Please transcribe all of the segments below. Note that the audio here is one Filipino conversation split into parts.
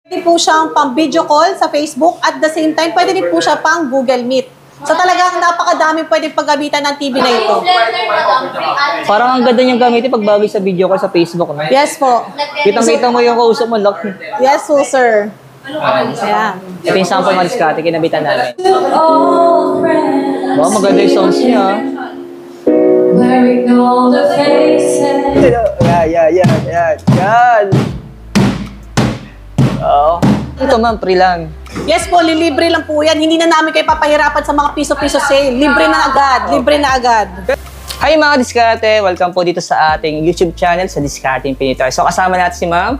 Pwede po siyang pang video call sa Facebook at the same time, pwede din po siya pang Google Meet. So talagang napakadami pwedeng paggamitan ng TV na ito. Parang ang ganda niyang gamitin pag bagay sa video call sa Facebook, no? Yes po. Kitang-kita mo yung kausap mo, lock. Yes po, sir. Ayan. Ito yung sample mga diskarte, kinabitan namin. Wow, maganda yung sounds niya. Wearing all the faces. Yan. Oo. Ito ma'am, free lang. Yes po, libre lang po yan. Hindi na namin kayo papahirapan sa mga piso-piso sale. Libre na agad. Libre na agad. Hi mga diskarte! Welcome po dito sa ating YouTube channel sa Diskarte Infinito. So kasama natin si ma'am.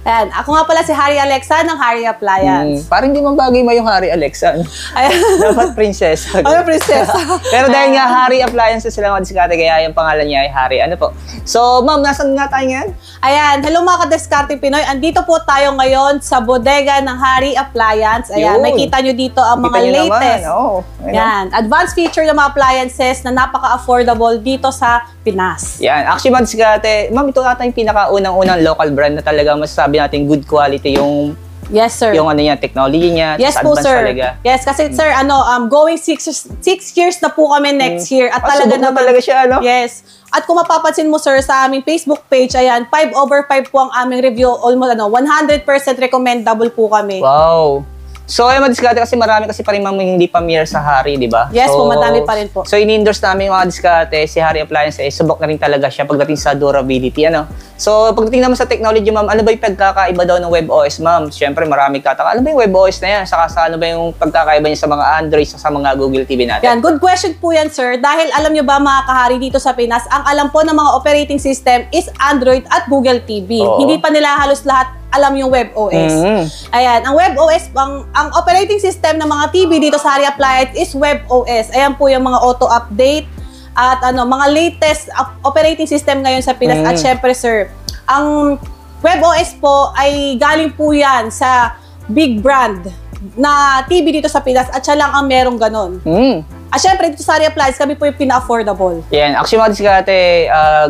Ayan. Ako nga pala si Harry Alexa ng Harry Appliance. Parang hindi man bagay mo yung Harry Alexa. Ayan. Dapat princess. Ano, princess? Pero dahil nga Harry Appliances sila mga diskarte, kaya yung pangalan niya ay Harry. Ano po? So ma'am, nasan nga tayo ngayon? Ayan. Hello mga ka-Diskarte Pinoy. Andito po tayo ngayon sa bodega ng Harry Appliance. Ayan. Yun. Makita nyo dito ang mga Kita nyo latest. naman. Oo. Yan. Advanced feature ng mga appliances na napaka-affordable dito sa Pinas. Yan. Actually, mga diskarte, ma'am, ito ata yung pinakaunang-unang local brand na talaga masasabi natin good quality yung Yes, sir. yung ano niya, technology niya. Yes tas po, advanced sir. Talaga. Yes, kasi sir, going 6 years na po kami next year. At talaga Subok na talaga siya, ano? Yes. At kung mapapansin mo, sir, sa aming Facebook page, ayan, 5/5 po ang aming review. Almost, 100% recommendable po kami. Wow. So, ay madiskarte kasi marami kasi pa rin mga hindi familiar sa Harry, di ba? Yes so, po, madami pa rin po. So, in-endorse namin yung mga diskarte, si Harry Appliance, subok na rin talaga siya pagdating sa durability, ano? So, pagdating naman sa technology, ma'am, ano ba yung pagkakaiba daw ng WebOS, ma'am? Siyempre, marami kataka. Ano ba yung WebOS na yan? Saka sa ano ba yung pagkakaiba niya sa mga Android, sa mga Google TV natin? Yan, good question po yan, sir. Dahil alam nyo ba, mga kahari dito sa Pinas, ang alam po ng mga operating system is Android at Google TV. Oo. Hindi pa nila halos lahat alam yung WebOS. Ayan, ang WebOS, ang operating system ng mga TV dito sa Harry Appliance is WebOS. Ayan po yung mga auto-update at mga latest operating system ngayon sa Pinas. At syempre, sir, ang WebOS po ay galing po yan sa big brand na TV dito sa Pinas at siya lang ang merong ganon. At syempre, dito sa Harry Appliance, kami po yung pina-affordable. Yan. Actually, mga diskarte,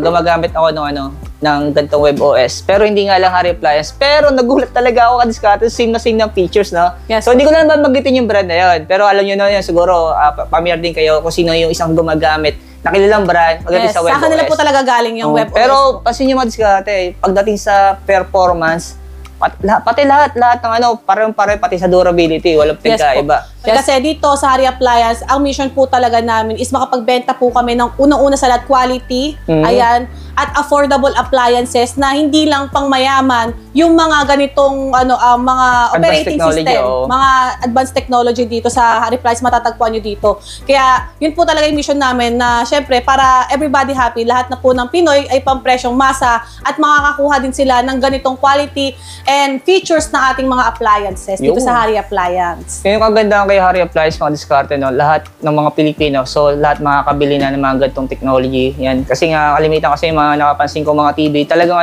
gumagamit ako ng ganitong WebOS. Pero hindi nga lang Harry Appliance. Pero nagulat talaga ako ka-diskarte, same na same ng features, no? Yes. So, hindi ko na naman magitin yung brand na yun. Pero alam nyo na yun, siguro, familiar din kayo kung sino yung isang gumagamit. Nakilalang brand, pagdating sa WebOS. Sa kanila po talaga galing yung WebOS. Pero, pasin nyo mga diskarte, pagdating sa performance, pati lahat ng parang pati sa durability, walang pinagkaiba. Yes. Kasi dito sa Harry Appliance, ang mission po talaga namin is makapagbenta po kami ng unang-una sa lahat quality, ayan, at affordable appliances na hindi lang pang mayaman yung mga ganitong mga operating system, mga advanced technology dito sa Harry Appliance matatagpuan nyo dito. Kaya yun po talaga yung mission namin na syempre para everybody happy, lahat na po ng Pinoy ay pampresyong masa at makakakuha din sila ng ganitong quality and features ng ating mga appliances dito sa Harry Appliance. Yung kagandahan kay Harry Appliance, mga diskarte, no? Lahat ng mga Pilipino, so lahat makakabili na ng mga ganitong technology. Yan. Kasi nga, kalimitan kasi yung mga nakapansin ko mga TV, talagang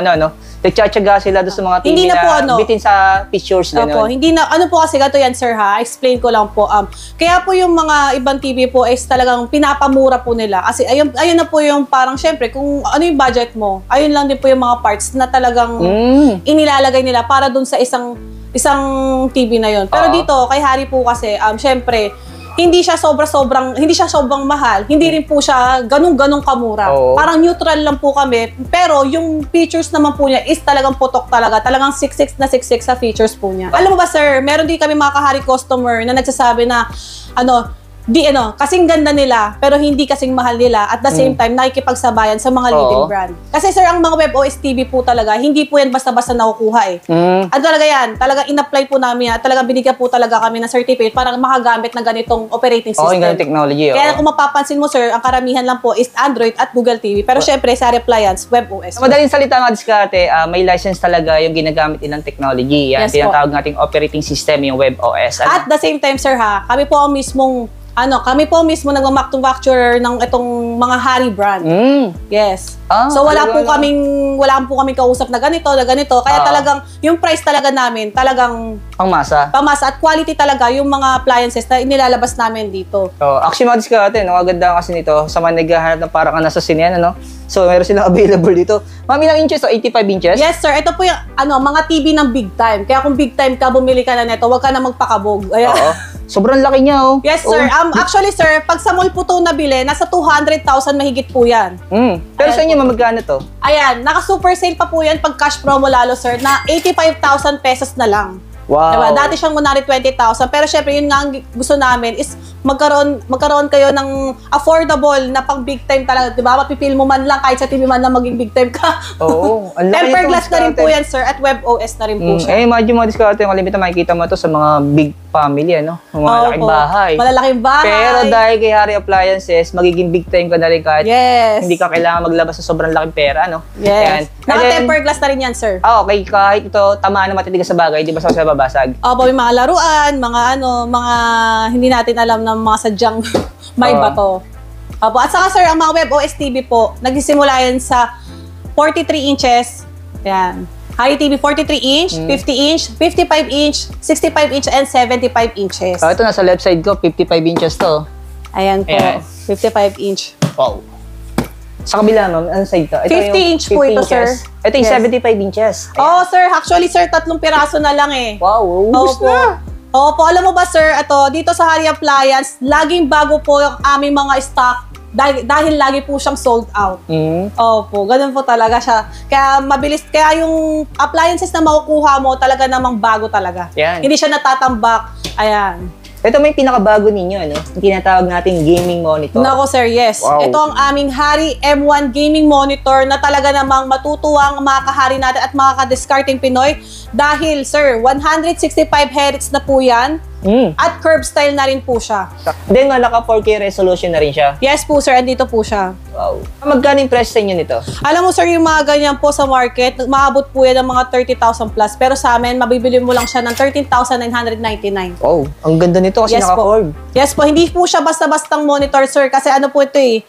nagtsatsaga sila doon sa mga TV hindi na po, bitin sa pictures. Opo, hindi na, po kasi gato yan, sir, ha? Explain ko lang po. Kaya po yung mga ibang TV po is talagang pinapamura po nila. Kasi ayun na po yung parang, syempre, kung ano yung budget mo, ayun lang din po yung mga parts na talagang inilalagay nila para dun sa isang TV na yun. Pero dito, kay Harry po kasi, syempre, hindi siya sobrang mahal. Hindi rin po siya ganung-ganung kamura. Parang neutral lang po kami. Pero yung features naman po niya is talagang putok talaga. Talagang 6'6 na 6'6 sa features po niya. Alam mo ba, sir, meron din kami mga ka-Harry customer na nagsasabi na, kasing ganda nila, pero hindi kasing mahal nila. At the same time, nakikipagsabayan sa mga leading brand. Kasi sir, ang mga WebOS TV po talaga, hindi po yan basta-basta nakukuha eh. At talaga yan, talaga in-apply po namin yan, at talaga binigyan po talaga kami ng certificate para makagamit ng ganitong operating system. Yung ganitong technology. Kaya kung mapapansin mo sir, ang karamihan lang po is Android at Google TV. Pero syempre, sa Harry Appliance, WebOS. Madaling salita mga diskarte, may license talaga yung ginagamit nilang technology. Yan, tinatawag nating operating system, yung WebOS. At the same time, sir, kami po ang mismong kami po mismo nagmamanufacturer ng itong mga Harry brand. Yes. So wala po kaming kausap na ganito. Kaya talagang yung price talaga namin, talagang Pangmasa. pamasa at quality talaga yung mga appliances na inilalabas namin dito. Actually, mga diskarte, no? Ang ganda kasi nito, sa mga naghahanap ng parang nasa sinehan, ano? So, meron silang available dito. Ma'am, ilang inches? 85 inches? Yes, sir. Ito po yung mga TV ng big time. Kaya kung big time ka, bumili ka na neto, huwag ka na magpakabog. Ayan. Oo. Sobrang laki niya, oh. Yes, sir. Actually, sir, pag sa mall po ito nabili, nasa 200,000 mahigit po yan. Pero sa inyo, magkano to? Ayan, naka-super sale pa po yan pag cash promo lalo, sir, na 85,000 pesos na lang. Wow. Diba? Dati siyang kunwari 20,000. Pero syempre, yun nga ang gusto namin is magkaroon kayo ng affordable na pang big time talaga. Diba? Mapipil mo man lang kahit sa TV man lang maging big time ka. Oo. Ang laki Tempered nito, glass na rin po diskarte. yan, sir. At WebOS na rin po siya. Imagine mo, diskarte, malimita makikita mo to sa mga big family, ano? Mga malaking Opo. bahay. Malalaking bahay. Pero dahil kay Harry Appliances, magiging big time ka na rin kahit Yes. hindi ka kailangan maglabas sa sobrang laking pera, no? Yes. And then, Naka-tempered glass na rin yan, sir. okay, kahit ito, tamaan na matitigas sa bagay, di ba sa babasag? Opo, may mga laruan, mga hindi natin alam na mga sadyang may bato. Opo, at saka sir, ang mga WebOS TV po, nagsisimula yan sa 43 inches. Yan. Harry TV 43 inch, 50 inch, 55 inch, 65 inch, and 75 inches. Ito nasa left side ko, 55 inches to. Ayan po, Ayan. 55 inch. Wow. Sa kabila, ma'am, anong side to? 50 inch po ito, sir. Ito yung Yes. 75 inches. Ayan. Oh, sir, actually sir, 3 piraso na lang eh. Wow, ubus Opo. na. Opo, alam mo ba sir, dito sa Harry Appliance, laging bago po yung aming mga stock dahil lagi po siyang sold out. Opo, ganun po talaga siya. Kaya mabilis, kaya yung appliances na makukuha mo talaga namang bago talaga. Yan. Hindi siya natatambak. Ayan. Ito may pinakabago ninyo, ano? Yung tinatawag nating gaming monitor. Nako sir, yes. Wow. Ito ang aming Harry M1 gaming monitor na talaga namang matutuwang mga kahari natin at mga kadiscarding Pinoy. Dahil sir, 165 Hz na po yan. At curve style na rin po siya. Then, naka 4K resolution na rin siya. Yes po sir, andito po siya. Wow. Magkano yung price sa inyo nito? Alam mo sir, yung mga ganyan po sa market, maabot po yan ng mga 30,000 plus. Pero sa amin, mabibili mo lang siya ng 13,999. Wow. Ang ganda nito kasi Yes po. naka-curve. Yes po, hindi po siya basta-bastang monitor sir. Kasi ano po ito eh.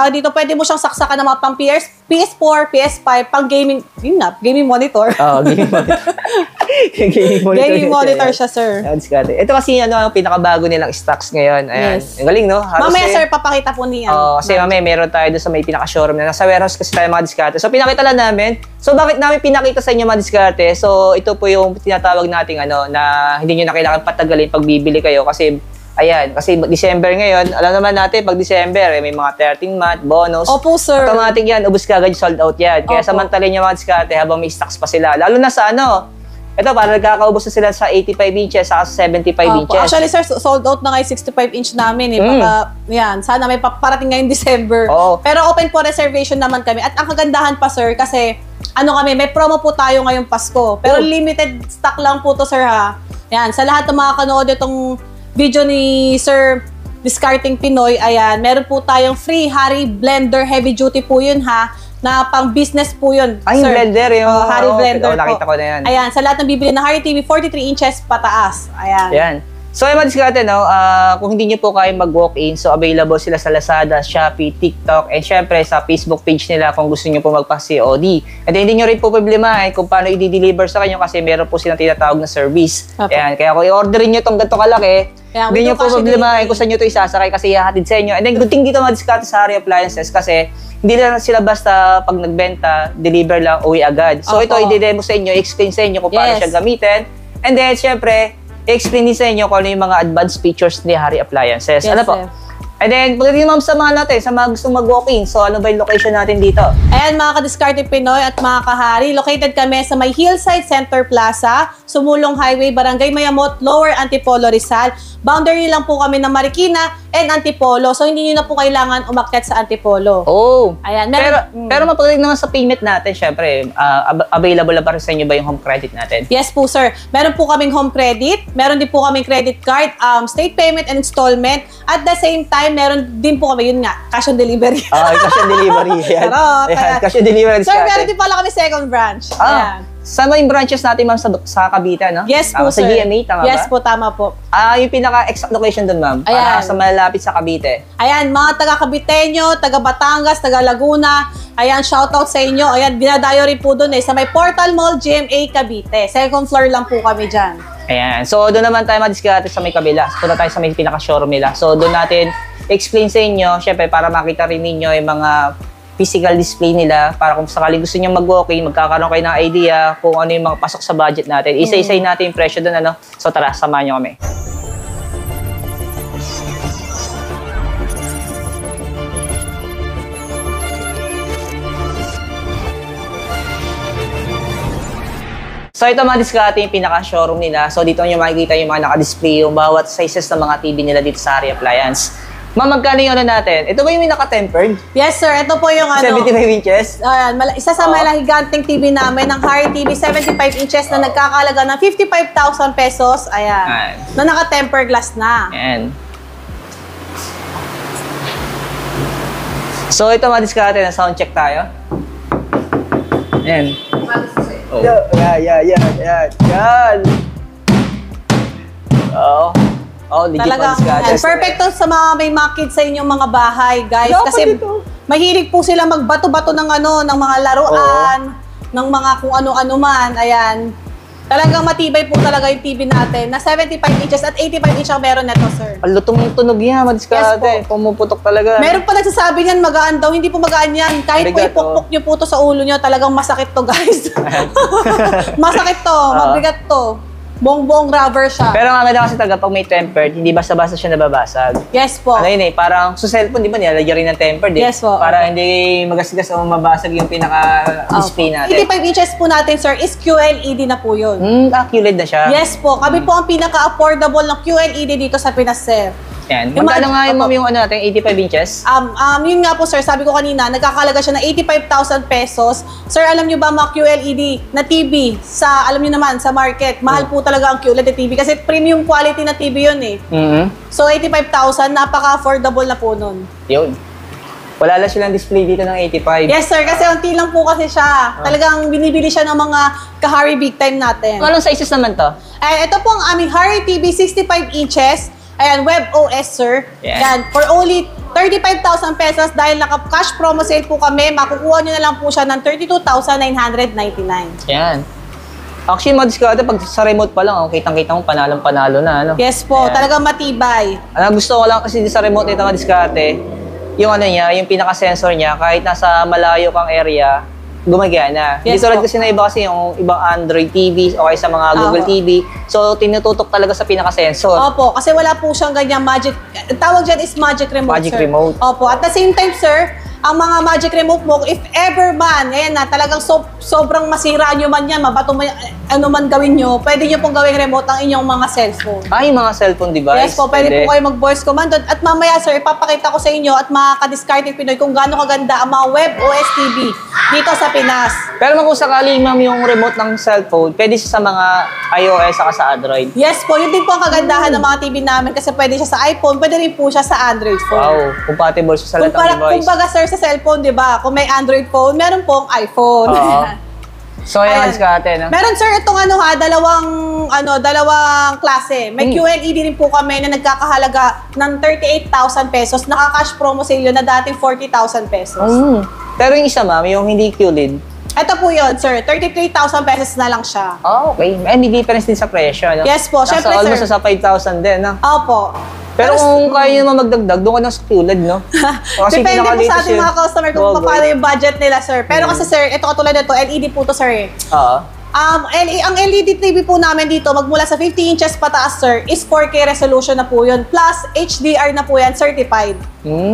Dito pwede mo siyang saksakan ng mga pang PS4, PS5, pang gaming, yun nga, gaming monitor. Gaming monitor. gaming monitor. Gaming monitor siya sir. Ito kasi ang pinakabago nilang stocks ngayon. Ayan. Yes. Ang galing, no? Halos Mamaya sir, papakita po niya. Kasi mamaya meron tayo doon sa may pinaka-showroom na nasa warehouse kasi tayo mga diskarte. So, pinakita lang namin. So, bakit namin pinakita sa inyo mga diskarte? So, ito po yung tinatawag nating na hindi nyo na kailangan patagalin pag bibili kayo kasi ayan, kasi December ngayon, alam naman natin, pag December, may mga 13-month, bonus. Opo, sir. Automatic yan, ubus ka agad, sold out yan. Kaya Opo. samantalin yung mga diskarte habang may stocks pa sila. Lalo na sa ito, para nagkakaubos na sila sa 85 inches, saka sa 75 Opo. inches. Actually sir, sold out na nga yung 65 inch namin eh. Baka, yan, sana may parating ngayong December. Oo. Pero open for reservation naman kami. At ang kagandahan pa sir, kasi kami, may promo po tayo ngayong Pasko. Pero limited stock lang po to sir ha. Yan, sa lahat ng mga kanood itong video ni Sir Discarding Pinoy, ayan, meron po tayong free Harry Blender Heavy Duty po yun ha, na pang business po yun. Ay, yung sir. blender, yung Harry Blender po. nakita ko na yan. Ayan, sa lahat ng bibili na Harry TV 43 inches pataas. Ayan. Yan. So, yung mga diskarte, kung hindi nyo po kayo mag-walk-in, so available sila sa Lazada, Shopee, TikTok, and syempre sa Facebook page nila kung gusto nyo po magpa-COD. And then, hindi nyo rin po problemahin kung paano i-deliver sa kanyo kasi meron po silang tinatawag na service. Opo. Ayan. Kaya kung i-orderin nyo itong ganito kalaki, Yeah, hindi we nyo do po cash problemahin delivery. kung saan nyo ito isasakay kasi ihahatid sa inyo. And then, good thing dito mga diskarte sa Harry Appliances kasi hindi lang sila basta pag nagbenta, deliver lang, uwi agad. So, ito, Opo. i-demo sa inyo, explain sa inyo kung paano Yes. siya gamitin. And then, syempre, i-explain din sa inyo kung ano yung mga advanced features ni Harry Appliances. Yes, Ano po? sir. And then, pagdating ma'am sa mga natin, sa mga gustong mag-walk-in, so ano ba yung location natin dito? Ayan mga ka-Discarding Pinoy at mga kahari, located kami sa may Hillside Center Plaza, Sumulong Highway, Barangay Mayamot, Lower Antipolo, Rizal. Boundary lang po kami ng Marikina and Antipolo. So hindi nyo na po kailangan umakyat sa Antipolo. Oh. Ayan, Pero mapagdating naman sa payment natin, syempre, available na pa rin sa inyo ba yung home credit natin? Yes po sir. Meron po kaming home credit, meron din po kaming credit card, state payment and installment. At the same time, meron din po kami, yun nga, cash on delivery. Cash on delivery. Yan. Charot. Ayan, cash on delivery. Sir, meron din pala kami second branch. Ayan. Sa main branches natin, ma'am, sa Cavite, no? Yes Sa po, sir. GMA, tama Yes ba? po, tama po. Yung pinaka-exact location doon, ma'am. Ayan. Para sa malapit sa Cavite. Ayan, mga taga Caviteño, taga Batangas, taga Laguna. Ayan, shoutout sa inyo. Ayan, dinadayo rin po doon sa may Portal Mall, GMA Cavite. Second floor lang po kami dyan. Ayan. So, doon naman tayo madiskarte sa may kabila. Punta tayo sa may pinaka-showroom nila. So, doon natin explain sa inyo, syempre, para makita rin ninyo yung mga physical display nila para kung sakali gusto nyo mag-walking, magkakaroon kayo ng idea kung ano yung mga pasok sa budget natin. Isa-isay natin yung presyo doon, ano? So tara, samahan nyo kami. So ito mga diskarte yung pinaka-showroom nila. So dito nyo makikita yung mga naka-display yung bawat sizes ng mga TV nila dito sa Hari Appliance. Ma'am, magkano yung ano natin? Ito ba yung naka-tempered? Yes, sir. Ito po yung 75 inches? Ayan, isa sa malahiganting TV namin, ng Hari TV 75 inches na nagkakalaga ng 55,000 pesos. Ayan. Na naka-tempered glass na. Ayan. So ito mga diskarte na sound check tayo. Ayan. Oh. Yan. Oo. Oh, legit Talagang mga diskarte. perfect to sa mga may mga kids sa inyong mga bahay, guys. Dapat Kasi ito. mahilig po sila magbato-bato ng ng mga laruan, ng mga kung ano-ano man. Ayan. Talagang matibay po talaga yung TV natin na 75 inches at 85 inches ang meron neto, sir. Ang lutong yung tunog yan, mga diskarte. Yes Pumuputok talaga. Meron pa nagsasabi niyan magaan daw, hindi po magaan yan. Kahit po Bigat, ipukpok niyo po to sa ulo niyo, talagang masakit to, guys. Masakit to, mabigat to. Buong rubber siya. Pero ang maganda kasi talaga pag may tempered, hindi basta-basta siya nababasag. Yes po. Ano yun parang sa cellphone, di ba nilalagyan rin ng tempered eh? Yes po. Para hindi magasgas o mabasag yung pinaka-display natin. 85 inches po natin, sir, is QLED na po yun. QLED na siya. Yes po. Kami po ang pinaka-affordable ng QLED dito sa Pinas, sir. Yan. Yung Magkano nga opo. yung ano natin, 85 inches? Yun nga po, sir, sabi ko kanina, nagkakalaga siya ng 85,000 pesos. Sir, alam nyo ba mga QLED na TV sa, alam nyo naman, sa market, mahal po talaga ang QLED TV kasi premium quality na TV yun eh. So, 85,000, napaka-affordable na po nun. Yun. Wala lang silang display dito ng 85. Yes, sir, kasi unti lang po kasi siya. Talagang binibili siya ng mga kahari big time natin. Anong sizes naman to? Ito po ang aming Hari TV 65 inches. Ayan, web OS, sir. Yeah. Yan, for only 35,000 pesos dahil naka-cash promo sale po kami, makukuha nyo na lang po siya ng 32,999. Yan. Actually, mga diskarte, pag sa remote pa lang, kitang-kita mo, panalong-panalo na. Ano? Yes po, Ayan. talagang matibay. Ang gusto ko lang kasi sa remote nito mga diskarte, yung ano niya, yung pinaka-sensor niya, kahit nasa malayo kang area, gumagana. Yes Dito lang po. kasi na iba kasi yung ibang Android TV o kaya sa mga Google Opo. TV. So, tinututok talaga sa pinaka-sensor. Opo, kasi wala po siyang ganyang magic, tawag dyan is magic remote, Magic sir. remote. Opo, at the same time, sir, ang mga magic remote mo, if ever man, ayan na, talagang sobrang masira nyo man yan, mabato mo, ano man gawin nyo, pwede nyo pong gawing remote ang inyong mga cellphone. Yung mga cellphone device. Yes po, pwede po kayo mag-voice command doon. At mamaya, sir, ipapakita ko sa inyo at mga ka-discarded Pinoy kung gaano kaganda ang mga web OS TV dito sa Pinas. Pero kung sakali, ma'am, yung remote ng cellphone, pwede siya sa mga iOS saka sa Android. Yes po, yun din po ang kagandahan ng mga TV namin kasi pwede siya sa iPhone, pwede rin po siya sa Android phone. Wow, compatible siya sa lahat ng device. Kumbaga, sir, sa cellphone, di ba? Kung may Android phone, meron pong iPhone. Oo. So, Ayan. yan diskarte, no? Meron, sir, itong dalawang klase. May QLED rin po kami na nagkakahalaga ng 38,000 pesos. Naka-cash promo sale yun na dating 40,000 pesos. Pero yung isa, ma'am, yung hindi QLED. Ito po yun, sir. 33,000 pesos na lang siya. Okay. May difference din sa presyo, no? Yes po, Nasa syempre, almost sir. sa 5,000 din, no? Opo. Pero kung kaya nyo naman magdagdag, doon ka na sa QLED, no? Depende po sa ating mga customer kung paano yung budget nila, sir. Pero kasi, sir, ito katulad nito, LED po to, sir. Oo. Ang LED TV po namin dito, magmula sa 50 inches pataas, sir, is 4K resolution na po yun. Plus, HDR na po yan, certified.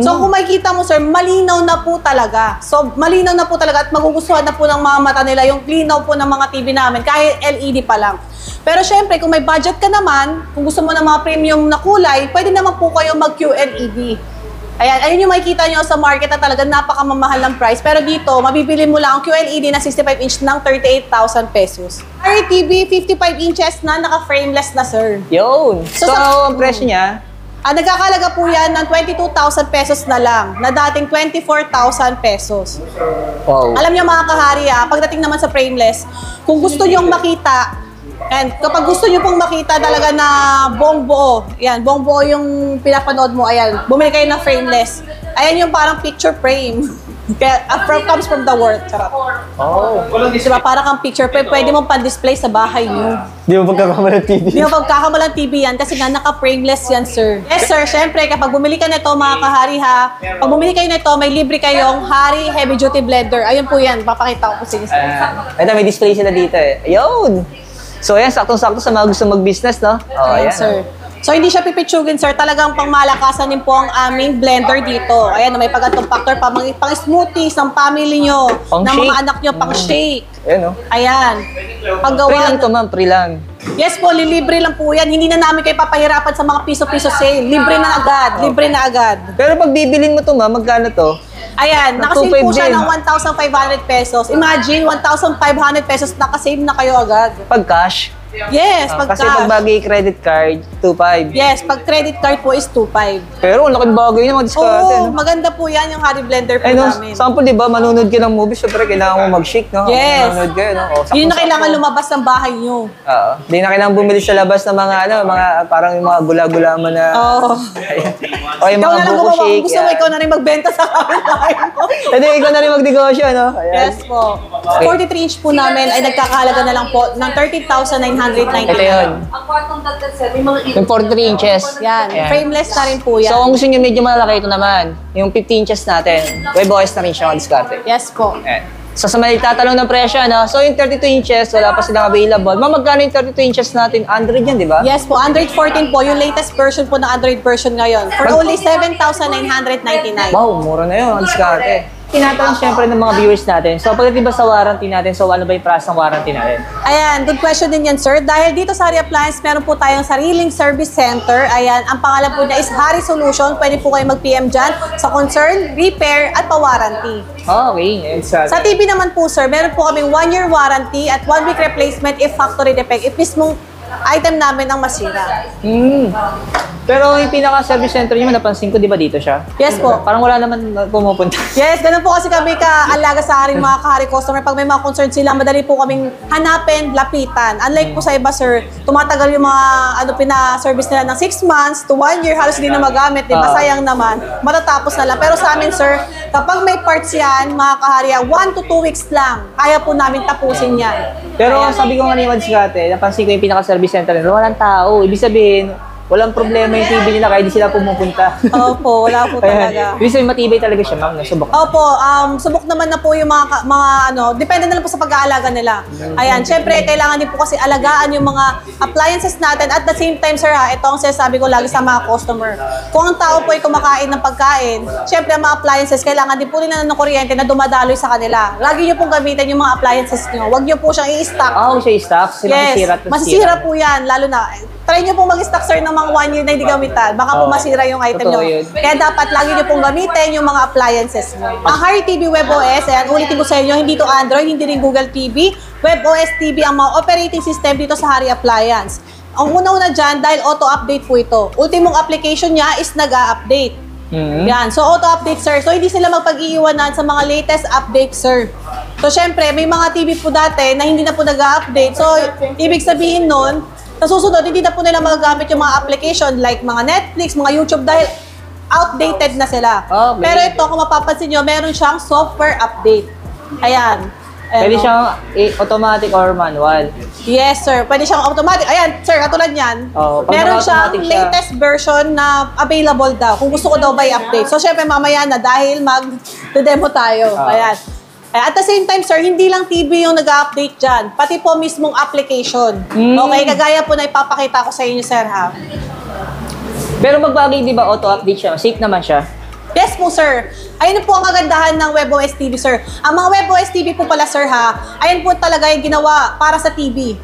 So, kung makikita mo, sir, malinaw na po talaga. So, malinaw na po talaga at magugustuhan na po ng mga mata nila yung linaw po ng mga TV namin, kahit LED pa lang. Pero syempre, kung may budget ka naman, kung gusto mo ng mga premium na kulay, pwede naman po kayo mag-QLED. Ayan, ayun yung makikita nyo sa market na talaga napakamamahal ng price. Pero dito, mabibili mo lang ang QLED na 65 inch ng 38,000 pesos. RTV 55 inches na naka-frameless na, sir. Yun. So, So, ang presyo niya, Nagkakalaga po yan ng 22,000 pesos na lang, na dating 24,000 pesos. Wow. Alam niyo mga kahari, pagdating naman sa frameless, kung gusto niyong makita, and kapag gusto niyo pong makita talaga na buong buo, yan, buong buo yung pinapanood mo, ayan, bumili kayo ng frameless. Ayan yung parang picture frame. Kaya, comes from the word. Charot. Oh. Diba, parang kang picture frame, pwede mong pan-display sa bahay niyo. Di mo pagkakamalang TV. Hindi mo pagkakamalang TV yan kasi nga naka-frameless yan, sir. Yes, sir. Siyempre, kapag bumili ka nito, mga kahari ha, pag bumili kayo nito, may libre kayong Hari Heavy Duty Blender. Ayun po yan. Papakita ko po sa inyo. Ito, may display sila dito eh. Ayun! So, ayan, saktong-sakto sa mga gusto mag-business, no? Oh, Ayan, sir. So, hindi siya pipitsugin, sir. Talagang pangmalakasan din po ang aming blender dito. Ayan, may pagantong factor pang smoothies ng family nyo, Pang ng shake. mga anak nyo, pang shake. Ayan, no? Ayan. Free lang Paggawa. to, ma'am. Free lang. Yes po, libre lang po yan. Hindi na namin kayo papahirapan sa mga piso-piso sale. Libre na agad. Libre na agad. Pero pag bibilin mo to, ma'am, magkano to? Ayan, Ng nakasave po 2,500 siya din. ng 1,500 pesos. Imagine, 1,500 pesos, nakasave na kayo agad. Pag cash? Yes, pag Kasi pag cash. bagay credit card, 2.5. Yes, pag credit card po is 2,500. Pero ang laking bagay na mag-discarte, Oo, no? maganda po yan yung Hari Blender po Eh, no, namin. sample, di ba, manonood ka ng movie, syempre, kailangan mo mag-shake, no? Yes. Manonood kayo, no? O, Yun na saktong-sakto. kailangan lumabas ng bahay nyo. Oo. Di na kailangan bumili sa labas ng mga, mga, parang yung mga gula-gula mo na, Oo. o yung Ikaw mga na lang buko gumawa. Kung shake. gusto mo, ikaw na rin magbenta sa bahay mo. Hindi, ikaw na rin magnegosyo, no? Ayan. Yes po. 43 inch po namin ay nagkakahalaga na lang po ng 13,999. Ito yun. Ang kwartong dagdag, sir, may mga Yung 43 inches. Yan, Ayan. frameless na rin po yan. So, kung gusto nyo medyo malaki, ito naman. Yung 50 inches natin. WebOS na rin siya mag-discarte. Yes po. Ayan. So, sa may tatanong ng presyo, no? So, yung 32 inches, wala pa silang available. Magkano yung 32 inches natin? Android yan, di ba? Yes po, Android 14 po, yung latest version po ng Android version ngayon. For only 7,999. Wow, mura na yun. Ang diskarte. Tinatanong siyempre ng mga viewers natin. So, pagdating ba sa warranty natin, so ano ba yung price ng warranty natin? Ayan, good question din yan, sir. Dahil dito sa Hari Appliance, meron po tayong sariling service center. Ayan, ang pangalan po niya is Hari Solution. Pwede po kayo mag-PM dyan sa concern, repair, at pa-warranty. Okay, it's Sa TV naman po, sir, meron po kaming 1-year warranty at 1-week replacement if factory defect. If mismong item namin ang masira. Pero yung pinaka-service center niyo, napansin ko, di ba dito siya? Yes po. Parang wala naman pumupunta. Yes, ganun po kasi kami kaalaga sa aring mga kahari customer. Pag may mga concern sila, madali po kaming hanapin, lapitan. Unlike po sa iba, sir, tumatagal yung mga pina-service nila ng 6 months to 1 year, halos hindi na magamit, di ba? Sayang naman. Matatapos na lang. Pero sa amin, sir, kapag may parts yan, mga kahari, 1 to 2 weeks lang, kaya po namin tapusin yan. Pero sabi ko nga ni Mads Kate, napansin ko yung pinaka-service center nila, walang tao. Ibig sabihin, walang problema yung TV nila kahit di sila pumupunta. Opo, wala po talaga. Ibig sabihin, matibay talaga siya, ma'am. Nasubok. Opo, subok naman na po yung mga depende na lang po sa pag-aalaga nila. Ayan, syempre, kailangan din po kasi alagaan yung mga appliances natin. At the same time, sir, ito ang sinasabi ko lagi sa mga customer. Kung ang tao po ay kumakain ng pagkain, syempre, ang mga appliances, kailangan din po nila ng kuryente na dumadaloy sa kanila. Lagi nyo pong gamitin yung mga appliances nyo. Huwag nyo po siyang i-stock. Huwag siya i-stock. Kasi masisira at masisira po yan. Lalo na, try nyo pong mag-stock, sir, ng mga 1 year na hindi gamitan. Baka po masira yung item Totoo nyo. yun. Kaya dapat lagi nyo pong gamitin yung mga appliances nyo. Ang Hari TV WebOS, ayan, ulitin ko sa inyo, hindi to Android, hindi rin Google TV. WebOS TV ang mga operating system dito sa Hari Appliance. Ang una-una dyan, dahil auto-update po ito. Ultimong application niya is nag-a-update. Yan. So, auto-update, sir. So, hindi sila magpag-iiwanan sa mga latest update, sir. So, syempre, may mga TV po dati na hindi na po nag-a-update. So, ibig sabihin nun, sa susunod, hindi na po nila magagamit yung mga application like mga Netflix, mga YouTube dahil outdated na sila. Okay. Pero ito, kung mapapansin nyo, meron siyang software update. Ayan. Pwede siyang automatic or manual. Yes, sir. Pwede siyang automatic. Ayan, sir, katulad niyan. Pag Meron siyang naka-automatic siya. latest version na available daw. Kung gusto ko daw ba i-update. So, syempre, mamaya na dahil mag-demo tayo. Ayan. At the same time, sir, hindi lang TV yung nag-update dyan. Pati po mismong application. Okay, kagaya po na ipapakita ko sa inyo, sir, ha? Pero magbagay, di ba, auto-update siya? Safe naman siya. Yes po, sir. Ayun po ang kagandahan ng WebOS TV, sir. Ang mga WebOS TV po pala, sir, ha? Ayun po talaga yung ginawa para sa TV.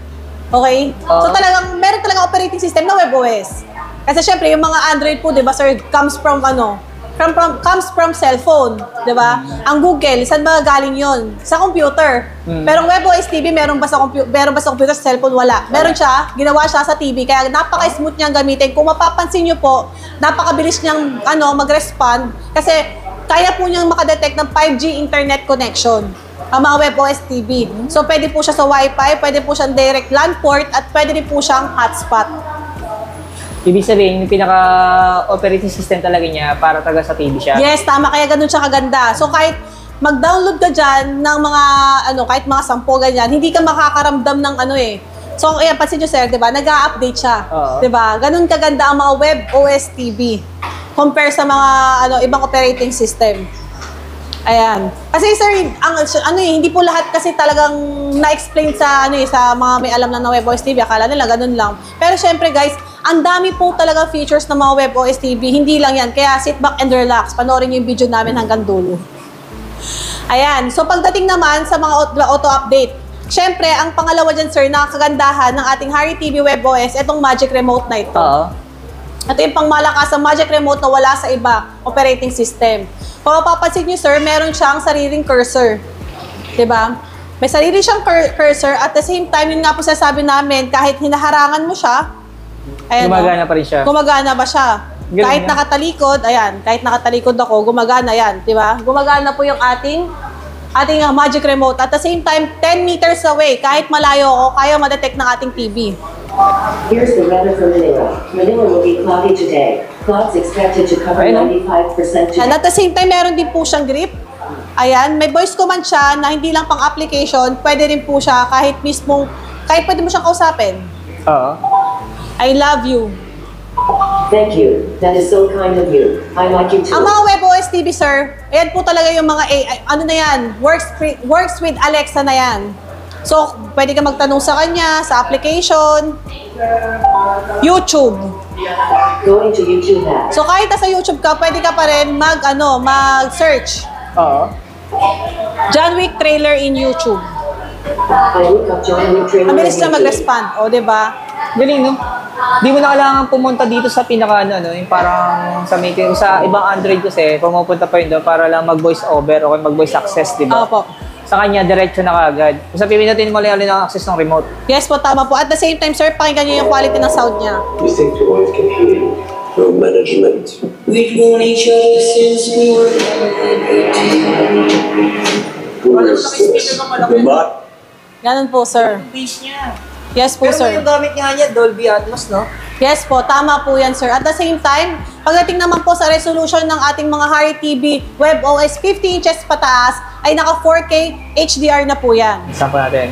Okay? So talagang, meron talagang operating system na WebOS. Kasi syempre, yung mga Android po, di ba, sir, comes from comes from cellphone, di ba? Ang Google, saan ba galing yon? Sa computer. Pero ang WebOS TV, meron ba sa computer, sa cellphone? Wala. Meron siya, ginawa siya sa TV, kaya napaka-smooth niyang gamitin. Kung mapapansin niyo po, napakabilis niyang mag-respond kasi kaya po niyang makadetect ng 5G internet connection ang mga WebOS TV. So, pwede po siya sa Wi-Fi, pwede po siyang direct LAN port, at pwede rin po siyang hotspot. Ibig sabihin, yung pinaka-operating system talaga niya para taga sa TV siya. Yes, tama. Kaya ganun siya kaganda. So, kahit mag-download ka dyan ng mga, kahit mga 10 ganyan, hindi ka makakaramdam ng So, ayan, pansin nyo, sir, di ba? Nag-a-update siya. Oo. Di ba? Ganun kaganda ang mga WebOS TV compare sa mga ibang operating system. Ayan. Kasi sir, hindi po lahat kasi talagang na-explain sa sa mga may alam na WebOS TV. Akala nila ganun lang. Pero syempre guys, ang dami po talaga features ng mga WebOS TV. Hindi lang yan. Kaya sit back and relax. Panoorin niyo yung video namin hanggang dulo. Ayan. So pagdating naman sa mga auto-update. Syempre, ang pangalawa dyan sir, na kagandahan ng ating Harry TV WebOS, itong Magic Remote na ito. Oo. Ito yung pangmalakas ng Magic Remote na wala sa iba operating system. Kung mapapansin nyo, sir, meron siyang sariling cursor. Diba? May sarili siyang cursor at the same time, yun nga po sasabi namin, kahit hinaharangan mo siya, ayan, Gumagana pa rin siya. Gumagana ba siya? Galing Kahit nga. nakatalikod, ayan, kahit nakatalikod ako, gumagana yan, diba? Gumagana po yung ating Magic Remote. At the same time, 10 meters away, kahit malayo ako, kaya madetect ng ating TV. Here's the weather for Manila. Manila will be cloudy today. Clouds expected to cover 95% And today. at the same time, meron din po siyang grip. Ayan, may voice command siya na hindi lang pang application, pwede rin po siya kahit pwede mo siyang kausapin. Oo. I love you. Thank you. That is so kind of you. I like you too. Ang mga WebOS TV, sir, ayan po talaga yung mga AI, works with Alexa na yan. So, pwede ka magtanong sa kanya, sa application, YouTube. Going to YouTube now. So, kahit nasa YouTube ka, pwede ka pa rin mag-search. Oo. John Wick trailer in YouTube. I look up John Wick trailer. Ang bilis on lang YouTube. mag-respond. O, diba? Galing, no? Di mo na kailangan pumunta dito sa yung parang sa meeting. Sa ibang Android kasi, pumupunta pa yun doon para lang mag-voice over o mag-voice access, di ba? Opo. Sa kanya, diretso na kagad. Kung sabihin natin mo lang ang access ng remote. Yes po, tama po. At the same time, sir, pakinggan niyo yung quality ng sound niya. You think your wife can hear you? No management. We've known each other since we were Who is this? Remote? Ganun po, sir. Base niya. Yes po, Pero sir. yung gamit nga niya, Dolby Atmos, no? Yes po, tama po yan, sir. At the same time, pagdating naman po sa resolution ng ating mga Harry TV WebOS 50 inches pataas, ay naka 4K HDR na po yan. Sample natin.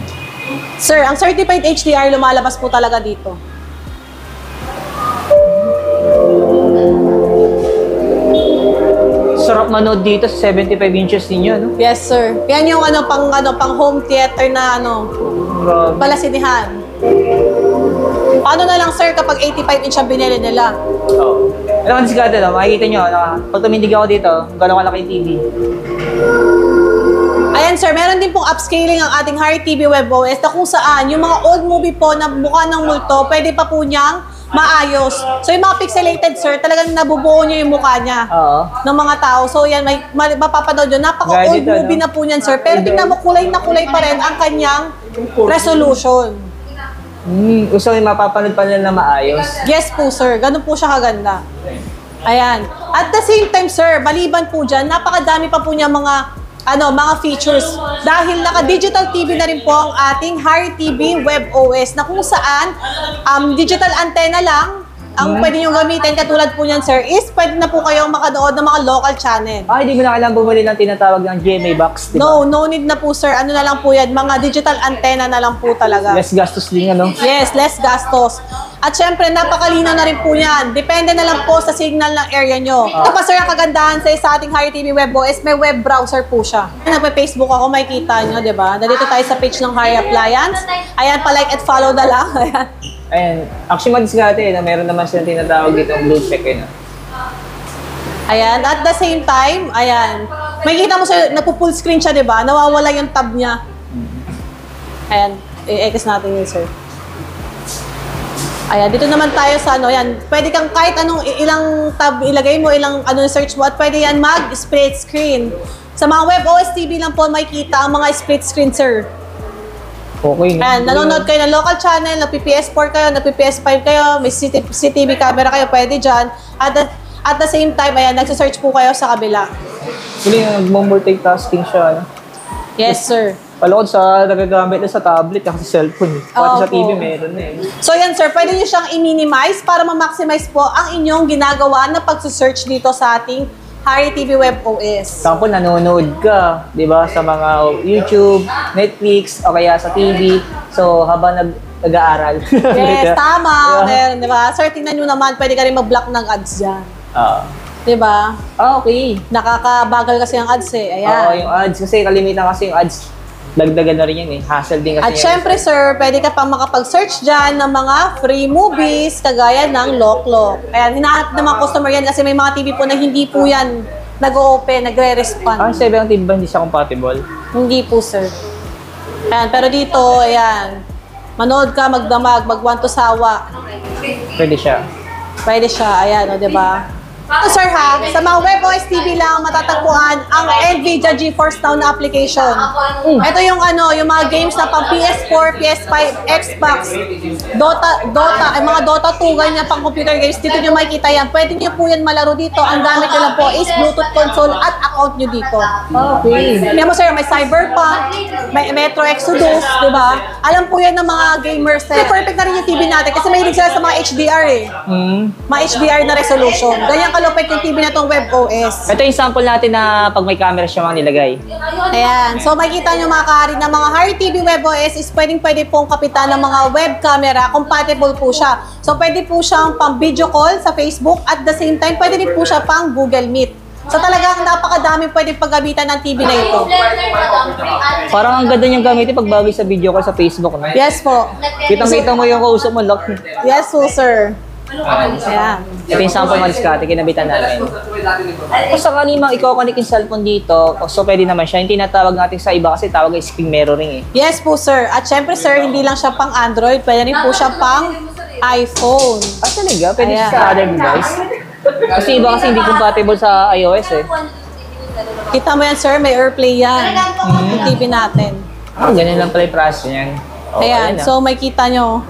Sir, ang certified HDR lumalabas po talaga dito. Sarap manood dito sa 75 inches ninyo, no? Yes, sir. Yan yung pang home theater na Grabe. palasinihan. Paano na lang, sir, kapag 85 inch ang binili nila? Oo. Ano kasi gata, no? Makikita nyo, pag tumindig ako dito, gano'ng kalaki yung TV. Ayan, sir, meron din pong upscaling ang ating Harry TV WebOS na kung saan yung mga old movie po na mukha ng multo, pwede pa po niyang maayos. So, yung mga pixelated, sir, talagang nabubuo niyo yung mukha niya Oo. ng mga tao. So, yan, mapapanood yun. Napaka-old Guide ito, movie no? na po niyan, sir. Pero tingnan mo, kulay na kulay pa rin ang kanyang resolution. Gusto yung mapapanood pa nila na maayos. Yes po, sir. Ganun po siya kaganda. Ayan. At the same time, sir, maliban po dyan, napakadami pa po niya mga features. Dahil naka-digital TV na rin po ang ating Harry TV WebOS na kung saan digital antenna lang ang pwede nyo gamitin. Katulad po niyan, sir, is pwede na po kayong makanood ng mga local channel. Hindi mo na kailangan bumili ng tinatawag ng GMA box, di ba? No need na po, sir. Ano na lang po yan, mga digital antenna na lang po talaga. Less gastos din, ano? Yes, less gastos. At syempre, napakalinaw na rin po yan. Depende na lang po sa signal ng area nyo. Ito pa, sir, ang kagandahan sa ating Harry TV WebOS, may web browser po siya. Nagpa-Facebook ako, makikita nyo, di ba? Nandito tayo sa page ng Harry Appliance. Ayan, pa-like at follow na lang. Ayan. Ayan. Actually, madisgate, meron naman silang tinatawag dito ang blue check, Ayan, at the same time, ayan. Makikita mo, sir, nagpo-full screen siya, di ba? Nawawala yung tab niya. Ayan, i-X natin yun, sir. Ayan, dito naman tayo sa ano, yan. Pwede kang kahit anong ilang tab ilagay mo, ilang ano search mo at pwede yan mag-split screen. Sa mga WebOS TV lang po makikita ang mga split screen, sir. Okay. Ayan, nanonood kayo ng local channel, nag-PPS4 kayo, nag-PPS5 kayo, may CCTV camera kayo, pwede dyan. At the same time, ayan, nagsa-search po kayo sa kabila. Hindi, nag-multitasking siya. Ano? Yes, sir. Palukod sa nagagamit na sa tablet kasi cellphone. Pati sa Opo. TV meron na eh. So yan, sir, pwede nyo siyang i-minimize para ma-maximize po ang inyong ginagawa na pag-search dito sa ating Harry TV Web OS. Example, nanonood ka, di ba, sa mga YouTube, Netflix, o kaya sa TV. So, habang nag-aaral. Yes, tama. Yeah. Meron, di ba? Sir, tingnan nyo naman, pwede ka rin mag-block ng ads dyan. Di ba? Okay. Nakakabagal kasi ang ads eh. Oo, Ayan. yung ads. Kasi kalimitan kasi yung ads, dagdagan na rin yan eh. Hassle din kasi At syempre, sir, pwede ka pang makapag-search dyan ng mga free movies kagaya ng Loklok. Ayan, hinahanap ng mga customer yan kasi may mga TV po na hindi po yan nag-open, nagre-respond. sabi ang TV ba hindi siya compatible? Hindi po, sir. Ayan, pero dito, ayan, manood ka, magdamag, mag-want to sawa. Pwede siya. Pwede siya, ayan, o, diba? So, sir ha, sa mga WebOS TV lang matatagpuan ang NVIDIA GeForce Now na application. Ito yung ano, yung mga games na pang PS4, PS5, Xbox, Dota, ay mga Dota 2, ganyan pang computer games. Dito nyo makikita yan. Pwede nyo po yan malaro dito. Ang gamit nyo lang po is Bluetooth console at account nyo dito. Okay. Kaya mo, sir, may Cyberpunk, may Metro Exodus, di ba? Alam po yan ng mga gamers. Eh. Perfect na rin yung TV natin kasi mahilig sila sa mga HDR eh. Mga HDR na resolution. Ganyan kalupit yung TV na tong WebOS. Ito yung sample natin na pag may camera siya mga nilagay. Ayan. So, makikita nyo mga kahari na mga Harry TV WebOS is pwede pong kapitan ng mga web camera. Compatible po siya. So, pwede po siyang pang video call sa Facebook at the same time, pwede din po siya pang Google Meet. So, talagang napakadami pwede paggamitan ng TV na ito. Parang ang ganda niyang gamitin pag bagay sa video call sa Facebook, no? Yes po. Kitang-kita mo yung kausap mo, lock. Yes po, sir. Ayan. Ito yung sample mga diskarte, kinabitan natin. Kung sakali mang i-connect yung cellphone dito, so pwede naman siya. Yung tinatawag natin sa iba kasi tawag ay screen mirroring eh. Yes po, sir. At syempre, sir, hindi lang siya pang Android. Pwede rin po siya pang iPhone. Talaga? Pwede siya Ayan. sa other device? Kasi iba kasi hindi compatible sa iOS eh. Kita mo yan, sir. May AirPlay yan. Yung TV natin. Ganyan lang pala yung process niyan. Ayan. So, may kita nyo.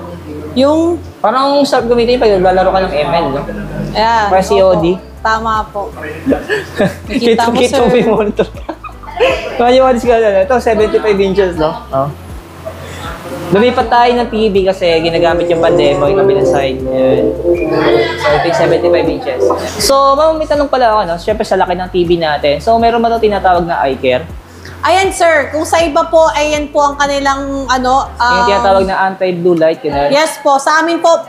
Yung... Parang sarap gamitin pag naglalaro ka ng ML, no? Ayan. Para COD. Opo. Tama po. Nakita mo, Kita sir. mo yung monitor. Kaya yung ads ka na, ito 75 inches, no? Oh. Lumipat tayo ng TV kasi ginagamit yung pandemo yung kabilang side. Ayan. So, ito yung 75 inches. So, may tanong pala ako, no? Siyempre sa laki ng TV natin. So, meron ba ito tinatawag na eye care? Ayan, sir. Kung sa iba po, ayan po ang kanilang, ano... Yung tinatawag na anti-blue light, yun. Yes po. Sa amin po,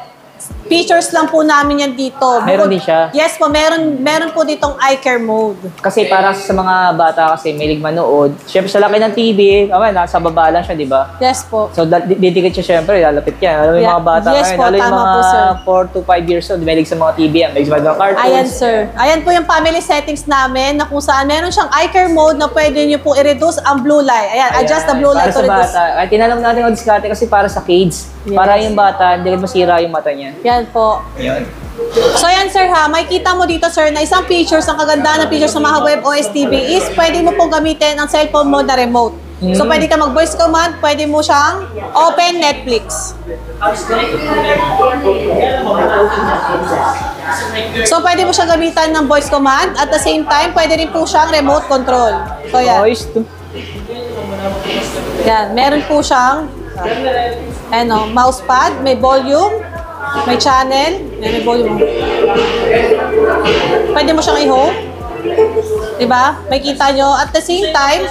features lang po namin yan dito. Meron din siya? Yes po. Meron po ditong eye care mode. Kasi para sa mga bata kasi mahilig manood, syempre sa laki ng TV, nasa baba lang siya, di ba? Yes po. So, didikit siya syempre, lalapit yan. Alam mo yung Yeah. mga bata Yes ngayon, po, lalo yung tama mga po, sir. 4 to 5 years old, mahilig sa mga TV yan, mahilig sa mga cartoons. Ayan, sir. Ayan po yung family settings namin na kung saan meron siyang eye care mode na pwede nyo po i-reduce ang blue light. Ayan, adjust the blue light para to sa reduce. bata. Ay, tinanong natin ang diskarte kasi para sa kids. Yes. Para yung bata, hindi masira yung mata niya. Yan po. Yun. So yan, sir ha, makikita mo dito, sir, na isang features, ang kagandahan ng features ng mga WebOS TV is pwede mo pong gamitin ang cellphone mo na remote. So pwede ka mag-voice command, pwede mo siyang open Netflix. So pwede mo siyang gamitan ng voice command, at the same time, pwede rin po siyang remote control. So yan. Voice to. Yan, meron po siyang ano, mousepad, may volume, may channel, may volume. Pwede mo siyang i-home. Diba? May kita nyo. At the same time,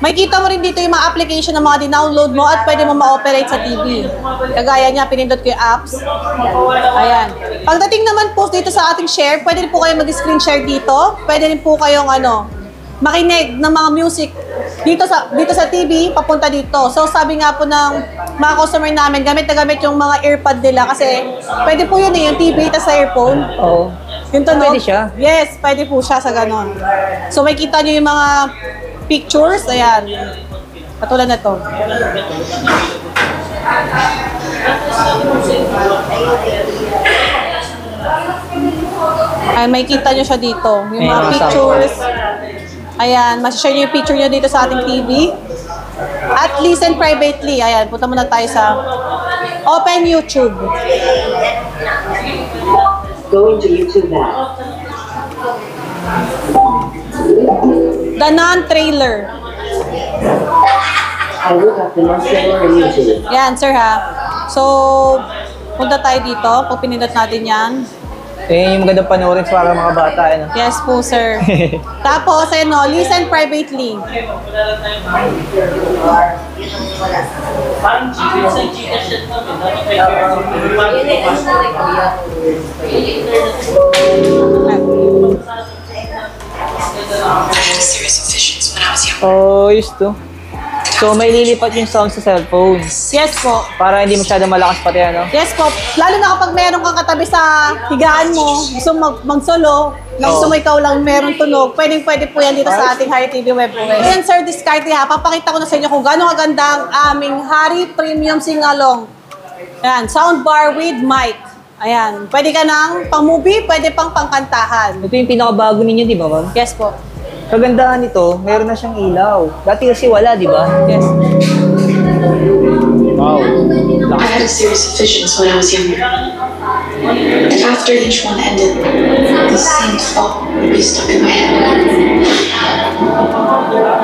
may kita mo rin dito yung mga application na mga dinownload mo at pwede mo ma-operate sa TV. Kagaya niya, pinindot ko yung apps. Ayan. Pagdating naman po dito sa ating share, pwede rin po kayo mag-screen share dito. Pwede rin po kayong makinig ng mga music dito sa TV, papunta dito. So, sabi nga po ng mga customer namin, gamit na gamit yung mga earpod nila kasi pwede po yun yung TV tas sa earphone. Oo. Yung tunog. Pwede siya? Yes, pwede po siya sa ganon. So, may kita nyo yung mga pictures. Ayan. Katulad na to. Ay, may kita nyo siya dito. Yung May mga mga pictures. Ayan, masashare nyo yung picture nyo dito sa ating TV. At listen privately. Ayan, punta muna tayo sa Open YouTube. Go into YouTube now. The Non-Trailer. I look up the non-trailer on YouTube. Ayan, sir ha. So, punta tayo dito. Pag pinindot natin yan. Eh, yung magandang panoorin para mga bata, ano? Yes po, sir. Tapos, ayun no, listen privately. Oh, used to. So, may lilipat yung sound sa cellphone. Yes po. Para hindi masyadong malakas pati, ano? Yes po. Lalo na kapag meron kang katabi sa higaan mo, gusto mag-solo, na gusto mo ikaw lang meron tunog, pwede po yan dito sa ating Hari TV web OS. Ayan sir, discarte ha. Papakita ko na sa inyo kung gano'ng kaganda ang aming Hari Premium Singalong. Ayan, soundbar with mic. Ayan, pwede ka nang pang-movie, pwede pang pangkantahan. Ito yung pinakabago ninyo, di ba, ma'am? Yes po. Kagandahan nito, meron na siyang ilaw. Dati kasi wala, di ba? Yes. Wow. I had a series of visions when I was younger. And after each one ended, the same thought would be stuck in my head.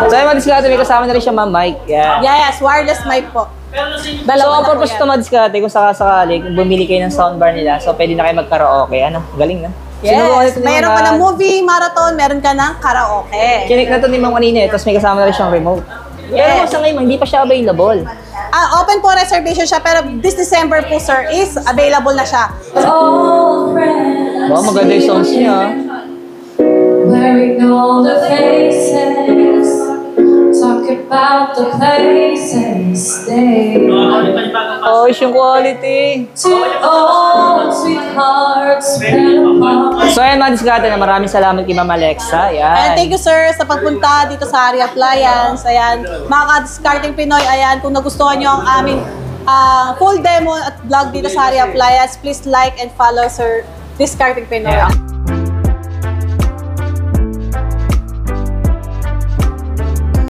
So, yung madiskarte, may kasama na rin siya, ma'am, mic. Yan. Yes, wireless mic po. So, Dalawa ang na po purpose yan. ito madiskarte, kung sakasakali, kung bumili kayo ng soundbar nila, so pwede na kayo mag-karaoke. Ano? Galing, no? Yes, mayroon ka ng movie, marathon, meron ka ng karaoke. Kinik na to ni Ma'am kanina, tapos may kasama na rin siyang remote. Pero sa ngayon, hindi pa siya available. Open po reservation siya, pero this December po, sir, is available na siya. Wow, maganda yung songs niya. Wearing all the faces, talk about the places they Oh, yung quality. to old sweethearts spent apart. So, ayan mga diskarte na maraming salamat kay Ma'am Alexa. And Ayan. thank you, sir, sa pagpunta dito sa Hari Appliance. Ayan, mga ka-discarding Pinoy, ayan, kung nagustuhan nyo ang aming full demo at vlog dito sa Hari Appliance, please like and follow, sir, Discarding Pinoy. Yeah.